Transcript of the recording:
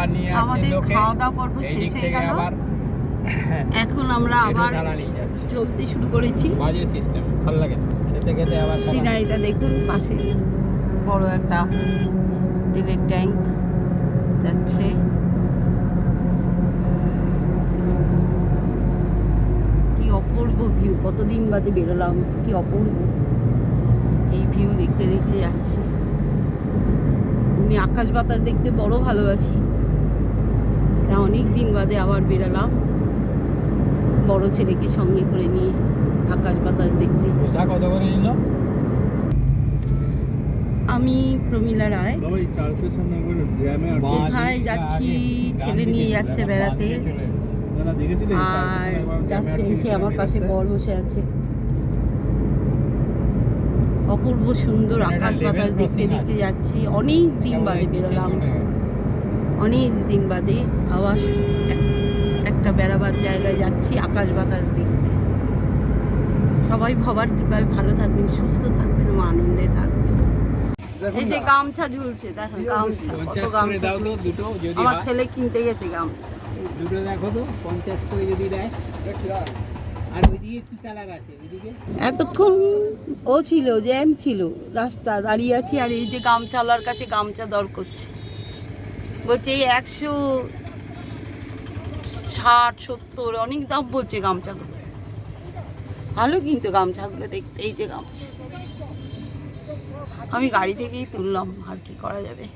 খাবার নিয়ে আসছে আমাদের লোকে। খাওয়া দাওয়া পর্ব এই শেষ দিক হয়ে থেকে গেল। আবার এখন আমরা আবার দাঁড়িয়ে যাচ্ছে। চলতে শুরু করেছি। বাজে সিস্টেম, ভালো লাগে না। খেতে খেতে আবার সিনারিটা দেখুন, পাশে বড় একটা তেলের ট্যাঙ্ক যাচ্ছে। কি অপূর্ব ভিউ, কতদিন বাদে বেরোলাম, কি অপূর্ব এই ভিউ দেখতে দেখতে যাচ্ছি। আমি আকাশ বাতাস দেখতে বড় ভালোবাসি, অনেক দিন বাদে আবার বেরোলাম বড় ছেলেকে সঙ্গে করে নিয়ে আকাশ বাতাস দেখতে। পোশাক কত করে নিল? আমি প্রমীলা রায়। কোথায় যাচ্ছি? ছেলে নিয়ে যাচ্ছে বেড়াতে, আর যাচ্ছে এসে আমার পাশে বর বসে আছে। অপূর্ব সুন্দর আকাশ বাতাস দেখতে দেখতে যাচ্ছি। অনেক দিন বাদে বেরোলাম, অনেক দিন বাদে আবার একটা বেড়াবার জায়গায় যাচ্ছি আকাশ বাতাস দেখতে। সবাই ভবার কৃপায় ভালো থাকবেন, সুস্থ থাকবেন, আনন্দে থাকবেন। এই যে গামছা ঝুলছে, দেখেন গামছা, কত গামছা দুটো যদি আমার ছেলে কিনতে গেছে গামছা। দুটো দেখো তো 50 করে যদি দেয়। আর ওইদিকে কি কালার আছে ওইদিকে? এতক্ষণ ও ছিল, জ্যাম ছিল, রাস্তা দাঁড়িয়ে আছি, আর এই যে গামছাওয়ালার কাছে গামছা দর করছে, বলছে এই 160-70 অনেক দাম বলছে গামছাগুলো। ভালো কিন্তু গামছাগুলো দেখতে। এই যে গামছা আমি গাড়ি থেকেই তুললাম, আর কি করা যাবে।